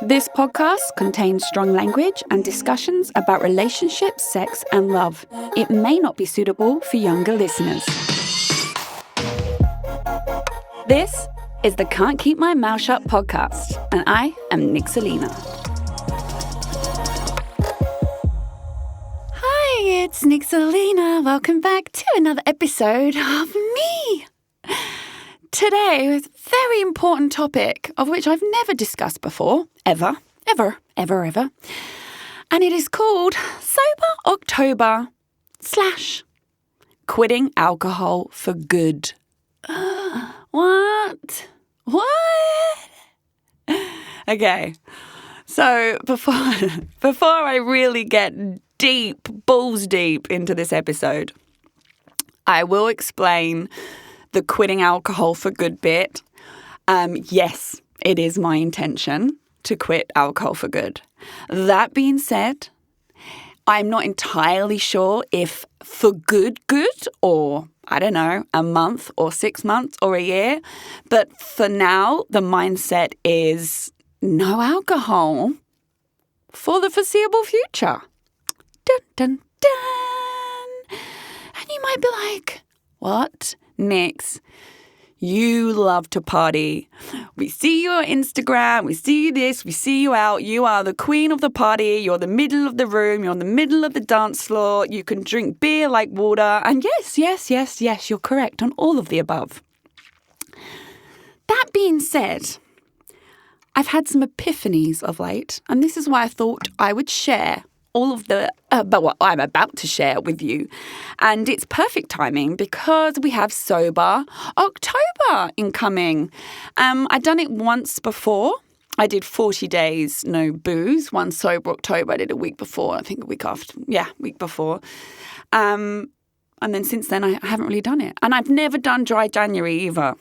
This podcast contains strong language and discussions about relationships, sex, and love. It may not be suitable for younger listeners. This is the Can't Keep My Mouth Shut podcast, and I am Nixalina. Hi, it's Nixalina. Welcome back to another episode of me. Today, with a very important topic of which I've never discussed before, ever. And it is called Sober October / quitting alcohol for good. What? Okay, so before I really get balls deep into this episode, I will explain the quitting alcohol for good bit. Yes, it is my intention to quit alcohol for good. That being said, I'm not entirely sure if for good or, I don't know, a month or 6 months or a year. But for now, the mindset is no alcohol for the foreseeable future. Dun, dun, dun. And you might be like, what? Nix, you love to party. We see you on Instagram, we see you this, we see you out. You are the queen of the party. You're the middle of the room. You're in the middle of the dance floor. You can drink beer like water. And yes, you're correct on all of the above. That being said, I've had some epiphanies of late, and this is why I thought I would share all of but what I'm about to share with you. And it's perfect timing because we have Sober October incoming. I'd done it once before. I did 40 days, no booze. One Sober October I did a week before, I think a week after. Yeah, week before. And then since then I haven't really done it. And I've never done dry January either.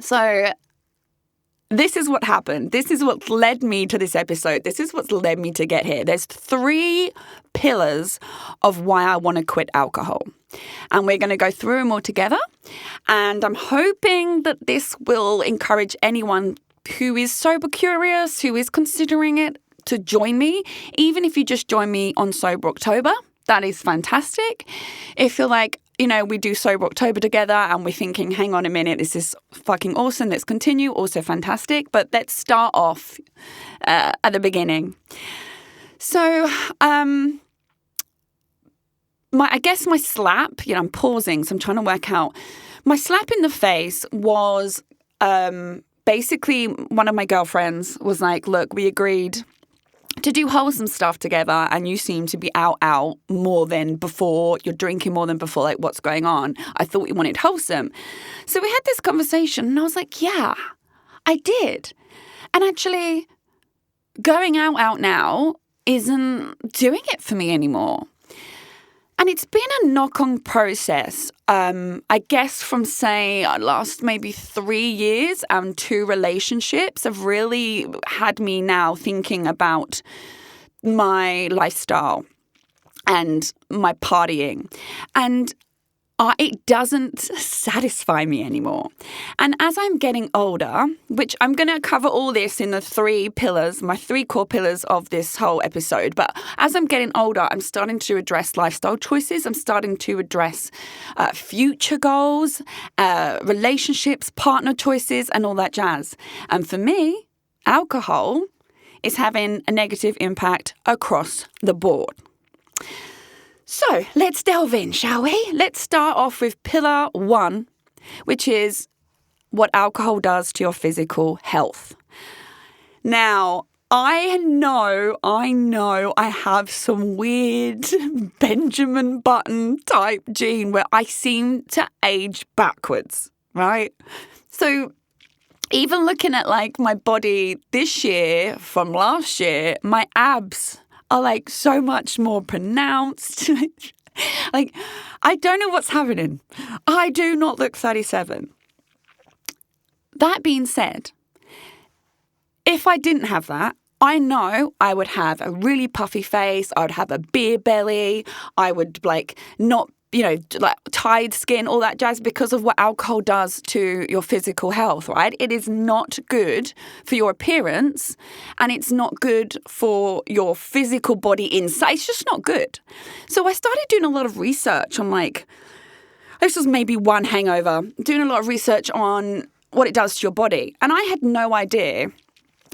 So this is what happened. This is what led me to this episode. This is what's led me to get here. There's 3 pillars of why I want to quit alcohol. And we're going to go through them all together. And I'm hoping that this will encourage anyone who is sober curious, who is considering it, to join me. Even if you just join me on Sober October, that is fantastic. If you're like, we do Sober October together and we're thinking, hang on a minute, this is fucking awesome. Let's continue. Also fantastic. But let's start off at the beginning. So I guess my slap, I'm pausing, so I'm trying to work out. My slap in the face was basically one of my girlfriends was like, look, we agreed to do wholesome stuff together and you seem to be out more than before. You're drinking more than before. Like, what's going on? I thought you wanted wholesome. So we had this conversation and I was like, yeah, I did. And actually going out now isn't doing it for me anymore. And it's been a knock-on process, I guess from, say, last maybe 3 years and 2 relationships have really had me now thinking about my lifestyle and my partying. And it doesn't satisfy me anymore. And as I'm getting older, which I'm going to cover all this in the 3 pillars, my 3 core pillars of this whole episode. But as I'm getting older, I'm starting to address lifestyle choices. I'm starting to address future goals, relationships, partner choices, and all that jazz. And for me, alcohol is having a negative impact across the board. So let's delve in, shall we? Let's start off with pillar 1, which is what alcohol does to your physical health. Now, I know I have some weird Benjamin Button type gene where I seem to age backwards, right? So even looking at like my body this year from last year, my abs are like so much more pronounced. Like, I don't know what's happening. I do not look 37. That being said, if I didn't have that, I know I would have a really puffy face. I would have a beer belly. I would like not like tired skin, all that jazz, because of what alcohol does to your physical health, right? It is not good for your appearance, and it's not good for your physical body inside. It's just not good. So I started doing a lot of research on this was maybe one hangover, doing a lot of research on what it does to your body. And I had no idea.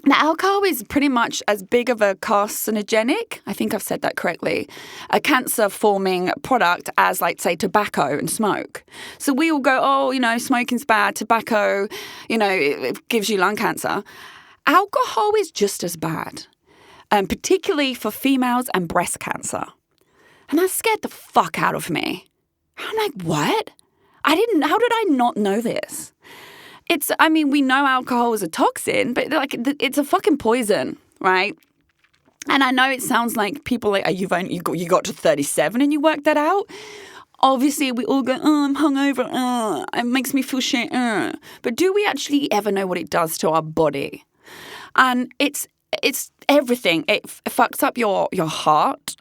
Now, alcohol is pretty much as big of a carcinogenic, I think I've said that correctly, a cancer-forming product as, like, say, tobacco and smoke. So we all go, oh, smoking's bad, tobacco, it gives you lung cancer. Alcohol is just as bad, particularly for females and breast cancer. And that scared the fuck out of me. I'm like, what? How did I not know this? We know alcohol is a toxin, but it's a fucking poison, right? And I know it sounds like people like, you got to 37 and you worked that out. Obviously, we all go, I'm hungover, it makes me feel shit, But do we actually ever know what it does to our body? And it's everything. It fucks up your heart.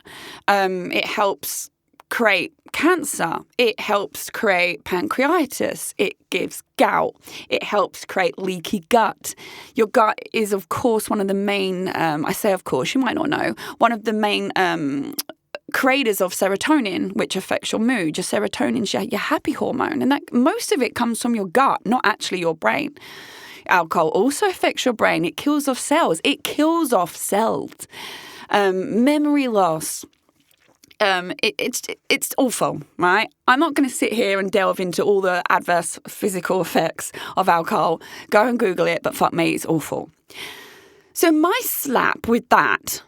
It helps create cancer. It helps create pancreatitis. It gives gout. It helps create leaky gut. Your gut is, of course, one of the main, I say of course, you might not know, one of the main creators of serotonin, which affects your mood. Your serotonin's your happy hormone. And most of it comes from your gut, not actually your brain. Alcohol also affects your brain. It kills off cells. Memory loss. It's awful, right? I'm not going to sit here and delve into all the adverse physical effects of alcohol. Go and Google it, but fuck me, it's awful. So my slap with that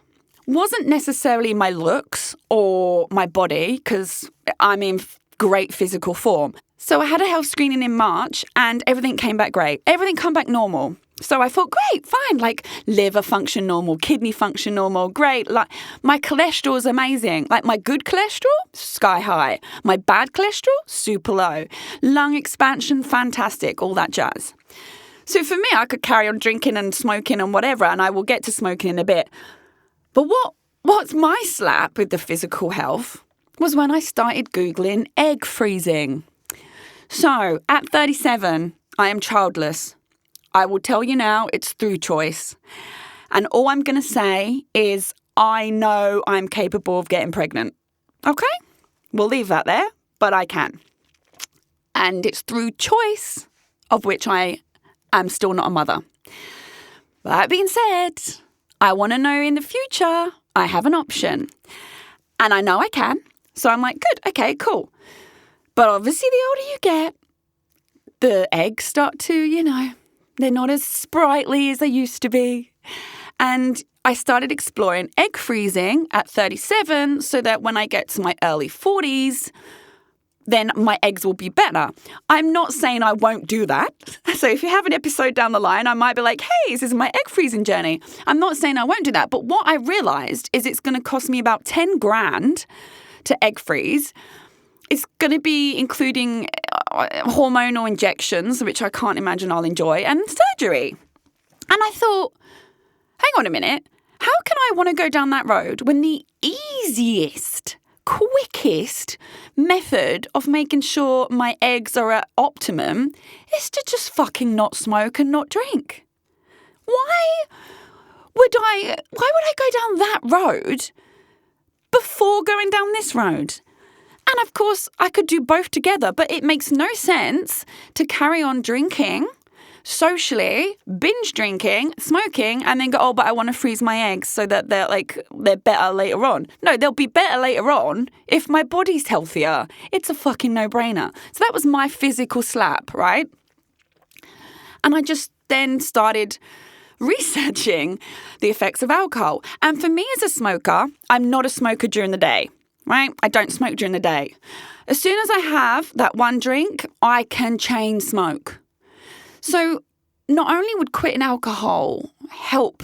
wasn't necessarily my looks or my body, because I'm in great physical form. So I had a health screening in March and everything came back great. Everything come back normal. So I thought, great, fine, like liver function normal, kidney function normal, great. Like my cholesterol is amazing. Like my good cholesterol, sky high. My bad cholesterol, super low. Lung expansion, fantastic, all that jazz. So for me, I could carry on drinking and smoking and whatever, and I will get to smoking in a bit. But what's my slap with the physical health was when I started Googling egg freezing. So at 37, I am childless. I will tell you now, it's through choice. And all I'm going to say is I know I'm capable of getting pregnant. Okay? We'll leave that there, but I can. And it's through choice of which I am still not a mother. That being said, I want to know in the future I have an option. And I know I can. So I'm like, good, okay, cool. But obviously the older you get, the eggs start to, they're not as sprightly as they used to be. And I started exploring egg freezing at 37 so that when I get to my early 40s, then my eggs will be better. I'm not saying I won't do that. So if you have an episode down the line, I might be like, hey, this is my egg freezing journey. I'm not saying I won't do that. But what I realized is it's going to cost me about 10 grand to egg freeze. It's going to be including hormonal injections, which I can't imagine I'll enjoy, and surgery. And I thought, hang on a minute, how can I want to go down that road when the easiest, quickest method of making sure my eggs are at optimum is to just fucking not smoke and not drink? Why would I go down that road before going down this road? And of course, I could do both together, but it makes no sense to carry on drinking socially, binge drinking, smoking, and then go, oh, but I want to freeze my eggs so that they're better later on. No, they'll be better later on if my body's healthier. It's a fucking no-brainer. So that was my physical slap, right? And I just then started researching the effects of alcohol. And for me as a smoker, I'm not a smoker during the day. Right? I don't smoke during the day. As soon as I have that one drink, I can chain smoke. So not only would quitting alcohol help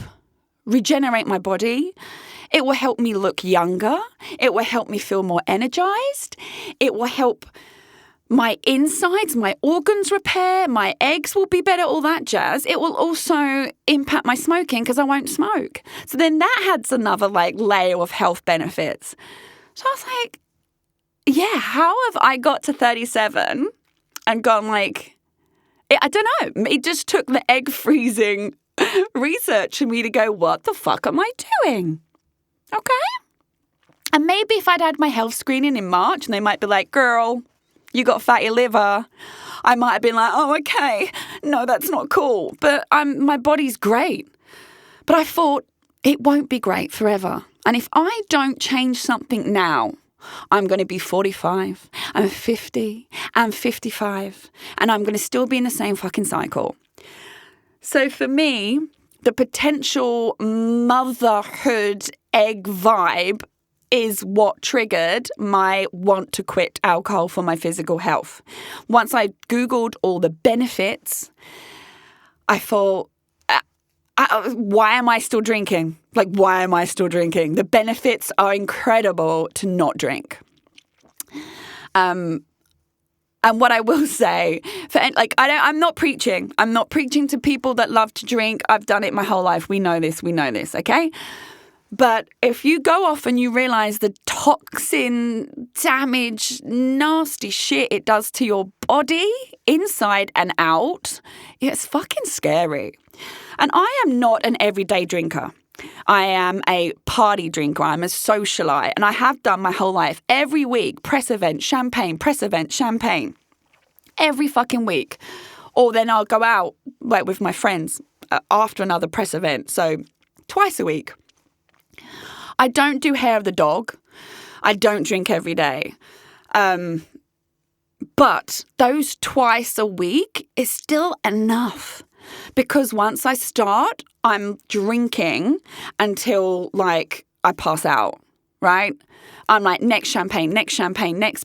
regenerate my body, it will help me look younger. It will help me feel more energized. It will help my insides, my organs repair, my eggs will be better, all that jazz. It will also impact my smoking because I won't smoke. So then that adds another layer of health benefits. So I was like, yeah, how have I got to 37 and gone like, I don't know. It just took the egg freezing research for me to go, what the fuck am I doing? Okay. And maybe if I'd had my health screening in March and they might be like, girl, you got fatty liver, I might have been like, oh, okay. No, that's not cool. But my body's great. But I thought it won't be great forever. And if I don't change something now, I'm going to be 45, I'm 50, I'm 55, and I'm going to still be in the same fucking cycle. So for me, the potential motherhood egg vibe is what triggered my want to quit alcohol for my physical health. Once I Googled all the benefits, I thought, why am I still drinking? Like, why am I still drinking? The benefits are incredible to not drink. And what I will say, I'm not preaching. I'm not preaching to people that love to drink. I've done it my whole life. We know this, okay? But if you go off and you realize the toxin, damage, nasty shit it does to your body, inside and out, it's fucking scary. And I am not an everyday drinker. I am a party drinker. I'm a socialite. And I have done my whole life. Every week, press event, champagne, press event, champagne. Every fucking week. Or then I'll go out like with my friends after another press event. So twice a week. I don't do hair of the dog. I don't drink every day. But those twice a week is still enough. Because once I start, I'm drinking until, like, I pass out, right? I'm like, next champagne, next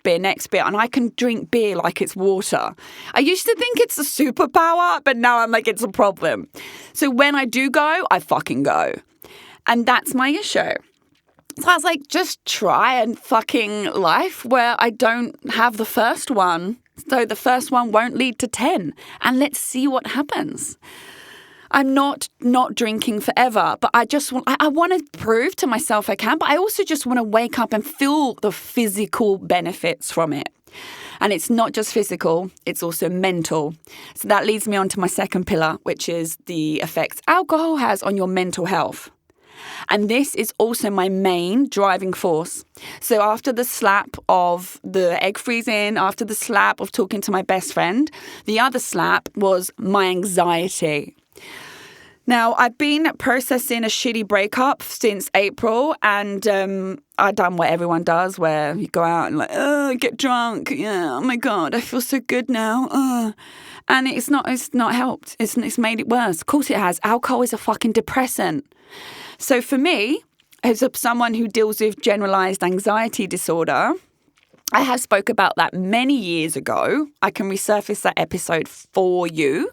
beer. And I can drink beer like it's water. I used to think it's a superpower, but now I'm like, it's a problem. So when I do go, I fucking go. And that's my issue. So I was like, just try a fucking life where I don't have the first one. So the first one won't lead to 10. And let's see what happens. I'm not drinking forever, but I want to prove to myself I can, but I also just want to wake up and feel the physical benefits from it. And it's not just physical, it's also mental. So that leads me on to my second pillar, which is the effects alcohol has on your mental health. And this is also my main driving force. So after the slap of the egg freezing, after the slap of talking to my best friend, the other slap was my anxiety. Now, I've been processing a shitty breakup since April, and I've done what everyone does, where you go out and get drunk. Yeah, oh my God, I feel so good now. And it's not helped. It's made it worse. Of course it has. Alcohol is a fucking depressant. So for me, as someone who deals with generalized anxiety disorder, I have spoke about that many years ago. I can resurface that episode for you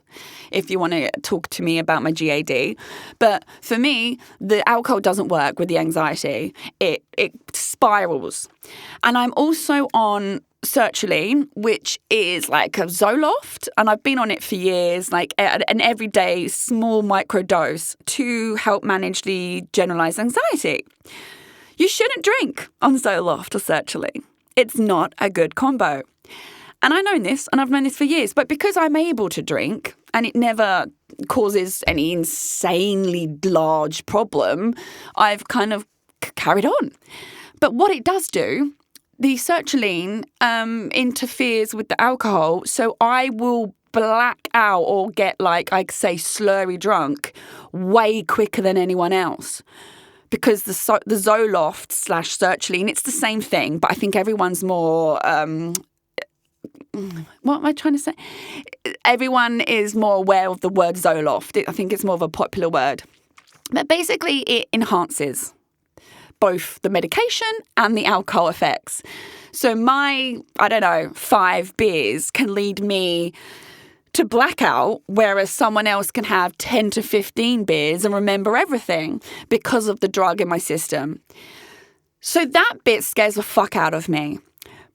if you want to talk to me about my GAD. But for me, the alcohol doesn't work with the anxiety. It spirals. And I'm also on sertraline, which is like a Zoloft, and I've been on it for years, like an everyday small micro dose to help manage the generalized anxiety. You shouldn't drink on Zoloft or sertraline. It's not a good combo. And I know this, and I've known this for years, but because I'm able to drink and it never causes any insanely large problem, I've kind of carried on. But what it does do, the sertraline interferes with the alcohol, so I will black out or get, like I say, slurry drunk way quicker than anyone else. Because the Zoloft / sertraline, it's the same thing, but I think everyone's more, what am I trying to say? Everyone is more aware of the word Zoloft. I think it's more of a popular word. But basically, it enhances both the medication and the alcohol effects. So my, 5 beers can lead me to blackout, whereas someone else can have 10 to 15 beers and remember everything because of the drug in my system. So that bit scares the fuck out of me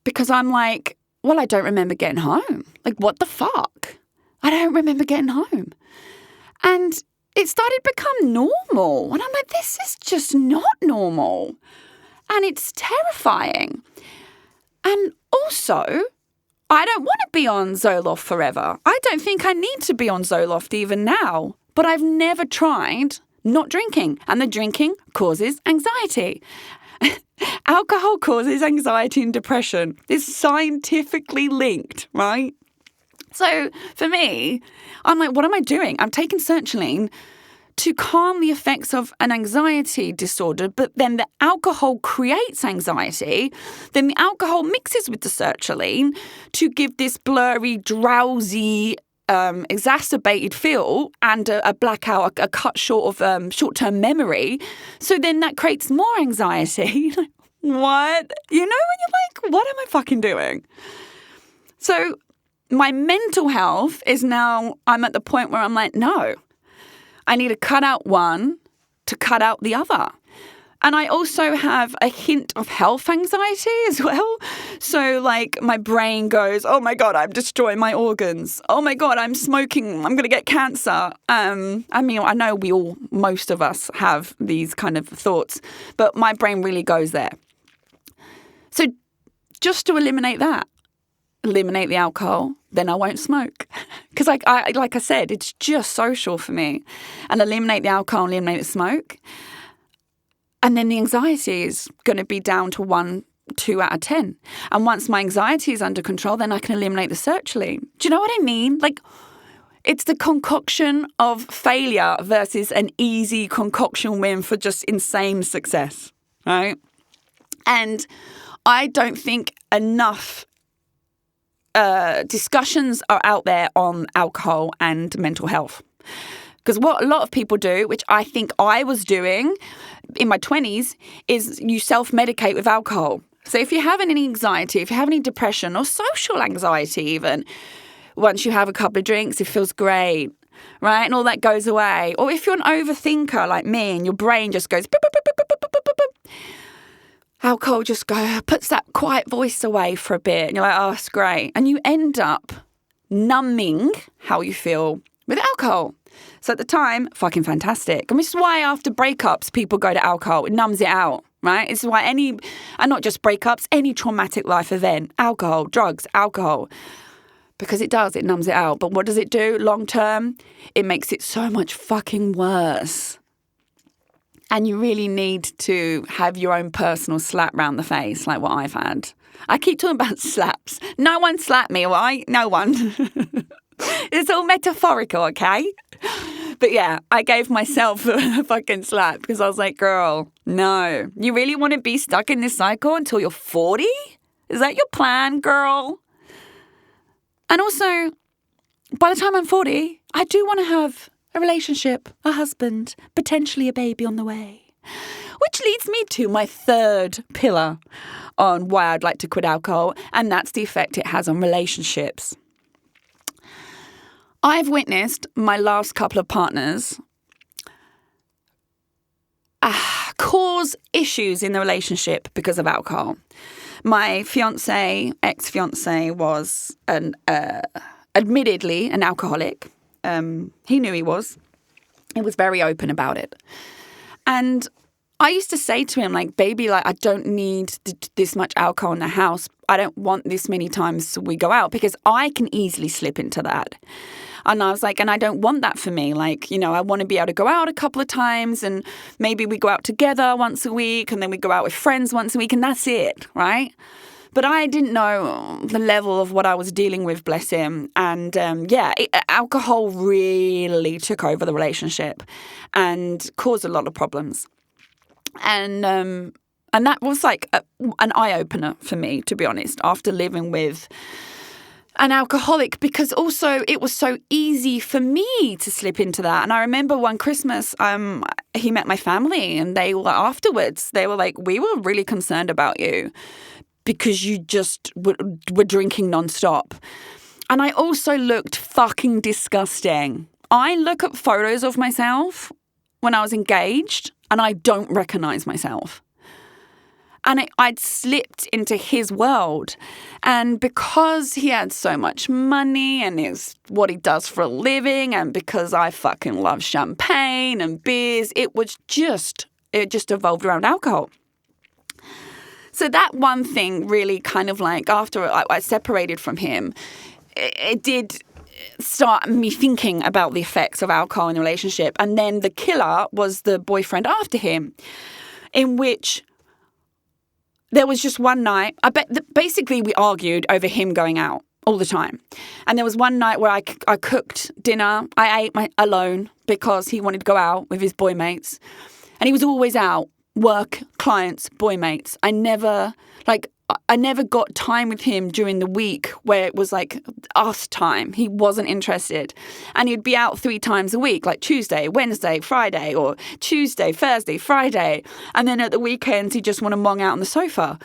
because I'm like, well, I don't remember getting home. Like, what the fuck? I don't remember getting home. And it started to become normal. And I'm like, this is just not normal. And it's terrifying. And also, I don't want to be on Zoloft forever. I don't think I need to be on Zoloft even now. But I've never tried not drinking. And the drinking causes anxiety. Alcohol causes anxiety and depression. It's scientifically linked, right? So for me, I'm like, what am I doing? I'm taking sertraline to calm the effects of an anxiety disorder, but then the alcohol creates anxiety. Then the alcohol mixes with the sertraline to give this blurry, drowsy, exacerbated feel and a blackout, a cut short of short-term memory. So then that creates more anxiety. What? You know, when you're like, what am I fucking doing? So my mental health is now, I'm at the point where I'm like, no, I need to cut out one to cut out the other. And I also have a hint of health anxiety as well. So like my brain goes, oh my God, I'm destroying my organs. Oh my God, I'm smoking. I'm going to get cancer. I mean, I know most of us have these kind of thoughts, but my brain really goes there. So just to eliminate that, eliminate the alcohol, then I won't smoke. Because like I said, it's just social for me. And eliminate the alcohol, eliminate the smoke. And then the anxiety is going to be down to 1, 2 out of 10. And once my anxiety is under control, then I can eliminate the sertraline. Do you know what I mean? Like, it's the concoction of failure versus an easy concoction win for just insane success, right? And I don't think enough discussions are out there on alcohol and mental health. Because what a lot of people do, which I think I was doing in my 20s, is you self-medicate with alcohol. So if you have any anxiety, if you have any depression or social anxiety even, once you have a couple of drinks, it feels great, right? And all that goes away. Or if you're an overthinker like me and your brain just goes, boop, boop, boop, boop, boop, boop, boop, boop, alcohol just puts that quiet voice away for a bit. And you're like, oh, it's great. And you end up numbing how you feel with alcohol. So at the time, fucking fantastic. And this is why after breakups, people go to alcohol. It numbs it out, right? It's why and not just breakups, any traumatic life event, alcohol, drugs, alcohol. Because it does, it numbs it out. But what does it do long term? It makes it so much fucking worse. And you really need to have your own personal slap round the face, like what I've had. I keep talking about slaps. No one slapped me, right? No one. It's all metaphorical, okay? But yeah, I gave myself a fucking slap because I was like, girl, no. You really want to be stuck in this cycle until you're 40? Is that your plan, girl? And also, by the time I'm 40, I do want to have a relationship, a husband, potentially a baby on the way. Which leads me to my third pillar on why I'd like to quit alcohol, and that's the effect it has on relationships. I've witnessed my last couple of partners cause issues in the relationship because of alcohol. My ex-fiancé was admittedly an alcoholic. He knew he was. He was very open about it. And I used to say to him, like, baby, like, I don't need this much alcohol in the house. I don't want this many times we go out because I can easily slip into that. And I was like, and I don't want that for me. Like, you know, I want to be able to go out a couple of times and maybe we go out together once a week and then we go out with friends once a week and that's it, right? But I didn't know the level of what I was dealing with, bless him. And alcohol really took over the relationship and caused a lot of problems. And that was like an eye-opener for me, to be honest, after living with an alcoholic, because also it was so easy for me to slip into that. And I remember one Christmas, he met my family and they were afterwards, they were like, we were really concerned about you because you just were drinking nonstop. And I also looked fucking disgusting. I look at photos of myself when I was engaged and I don't recognize myself. And I'd slipped into his world. And because he had so much money and is what he does for a living, and because I fucking love champagne and beers, it just evolved around alcohol. So that one thing really kind of like, after I separated from him, it did start me thinking about the effects of alcohol in the relationship. And then the killer was the boyfriend after him, in which there was just one night, basically we argued over him going out all the time. And there was one night where I cooked dinner. I ate alone because he wanted to go out with his boy mates. And he was always out, work, clients, boy mates. I never got time with him during the week where it was like us time. He wasn't interested. And he'd be out 3 times a week, like Tuesday, Wednesday, Friday, or Tuesday, Thursday, Friday. And then at the weekends, he'd just want to mong out on the sofa.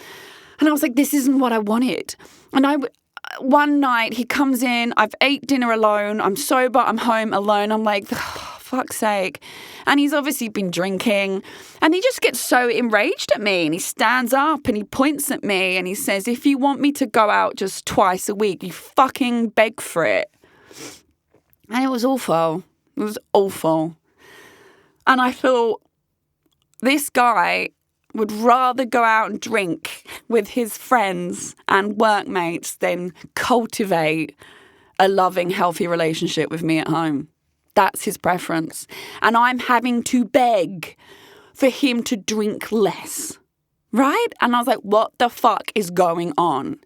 And I was like, this isn't what I wanted. And one night he comes in, I've ate dinner alone, I'm sober, I'm home alone. I'm like, oh, fuck's sake. And he's obviously been drinking, and he just gets so enraged at me, and he stands up and he points at me and he says, if you want me to go out just twice a week, you fucking beg for it. And it was awful. It was awful. And I thought, this guy would rather go out and drink with his friends and workmates than cultivate a loving, healthy relationship with me at home. That's his preference. And I'm having to beg for him to drink less, right? And I was like, what the fuck is going on?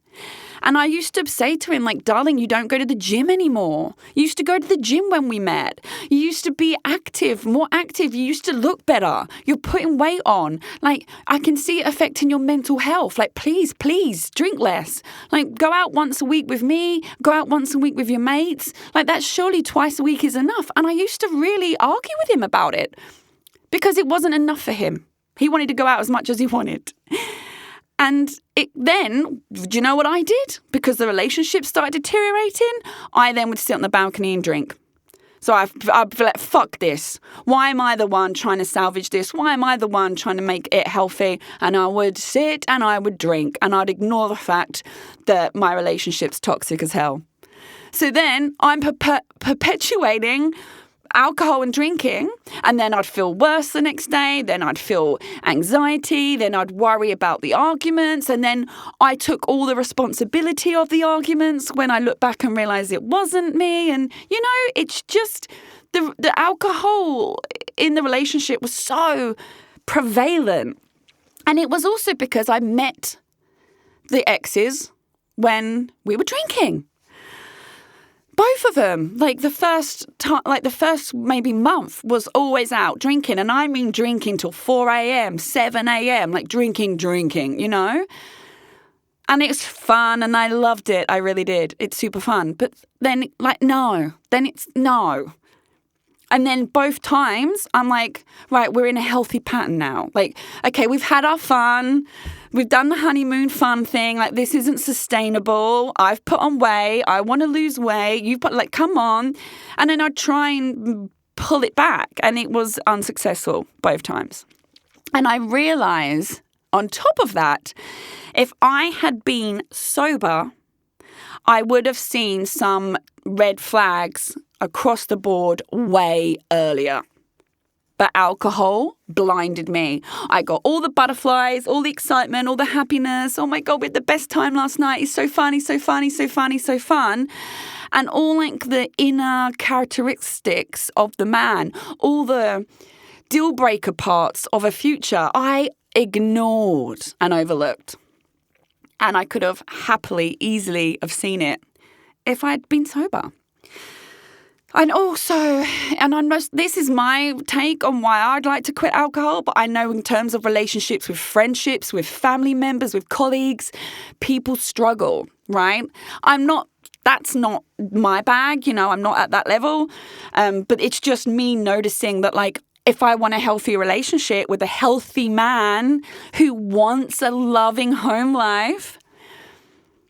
And I used to say to him, like, darling, you don't go to the gym anymore. You used to go to the gym when we met. You used to be active, more active. You used to look better. You're putting weight on. Like, I can see it affecting your mental health. Like, please, drink less. Like, go out once a week with me. Go out once a week with your mates. Like, that surely twice a week is enough. And I used to really argue with him about it because it wasn't enough for him. He wanted to go out as much as he wanted. And then, do you know what I did? Because the relationship started deteriorating, I then would sit on the balcony and drink. So I'd be like, fuck this. Why am I the one trying to salvage this? Why am I the one trying to make it healthy? And I would sit and I would drink, and I'd ignore the fact that my relationship's toxic as hell. So then I'm perpetuating alcohol and drinking, and then I'd feel worse the next day, then I'd feel anxiety, then I'd worry about the arguments, and then I took all the responsibility of the arguments when I look back and realize it wasn't me. And you know, it's just the alcohol in the relationship was so prevalent. And it was also because I met the exes when we were drinking. Both of them, like the first maybe month was always out drinking. And I mean drinking till 4 a.m., 7 a.m., like drinking, you know? And it's fun and I loved it. I really did. It's super fun. But then it's no. And then both times I'm like, right, we're in a healthy pattern now. Like, okay, we've had our fun. We've done the honeymoon fun thing. Like, this isn't sustainable. I've put on weight. I want to lose weight. You've put, like, come on. And then I'd try and pull it back. And it was unsuccessful both times. And I realize on top of that, if I had been sober, I would have seen some red flags across the board way earlier. But alcohol blinded me. I got all the butterflies, all the excitement, all the happiness. Oh my God, we had the best time last night. It's so funny, so funny, so funny, so fun. And all like the inner characteristics of the man, all the deal breaker parts of a future, I ignored and overlooked. And I could have happily, easily have seen it if I'd been sober. And also, this is my take on why I'd like to quit alcohol, but I know in terms of relationships with friendships, with family members, with colleagues, people struggle, right? That's not my bag, you know, I'm not at that level. But it's just me noticing that, like, if I want a healthy relationship with a healthy man who wants a loving home life,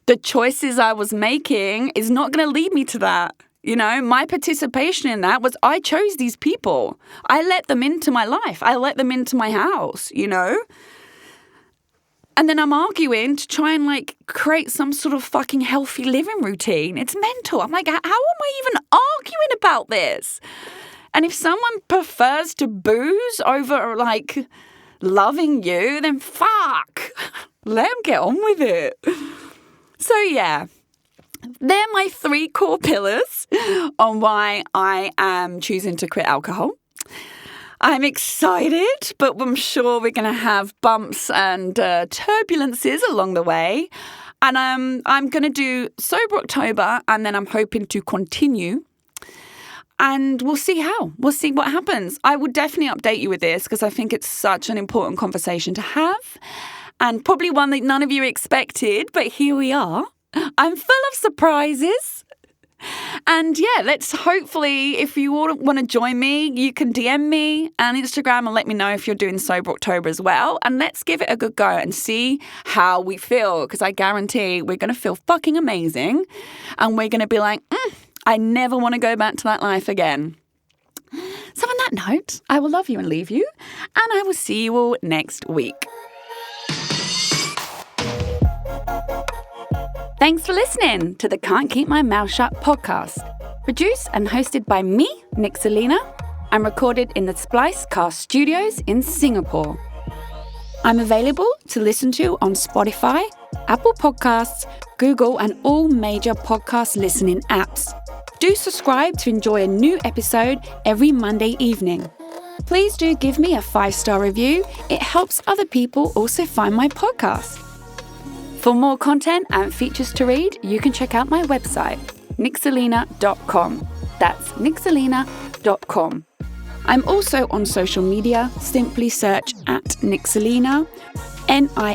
the choices I was making is not going to lead me to that. You know, my participation in that was I chose these people. I let them into my life. I let them into my house, you know. And then I'm arguing to try and like create some sort of fucking healthy living routine. It's mental. I'm like, how am I even arguing about this? And if someone prefers to booze over like loving you, then fuck. Let them get on with it. So yeah, they're my 3 core pillars on why I am choosing to quit alcohol. I'm excited, but I'm sure we're going to have bumps and turbulences along the way. And I'm going to do Sober October, and then I'm hoping to continue. And we'll see how. We'll see what happens. I will definitely update you with this because I think it's such an important conversation to have. And probably one that none of you expected, but here we are. I'm full of surprises. And yeah, let's hopefully, if you all want to join me, you can DM me on Instagram and let me know if you're doing Sober October as well. And let's give it a good go and see how we feel, because I guarantee we're going to feel fucking amazing. And we're going to be like, I never want to go back to that life again. So on that note, I will love you and leave you. And I will see you all next week. Thanks for listening to the Can't Keep My Mouth Shut podcast. Produced and hosted by me, Nixalina, and recorded in the Splice Cast Studios in Singapore. I'm available to listen to on Spotify, Apple Podcasts, Google, and all major podcast listening apps. Do subscribe to enjoy a new episode every Monday evening. Please do give me a 5-star review. It helps other people also find my podcast. For more content and features to read, you can check out my website, Nixalina.com. That's Nixalina.com. I'm also on social media. Simply search at Nixalina, Nixalina,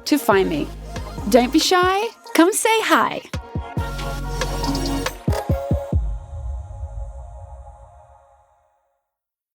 to find me. Don't be shy. Come say hi.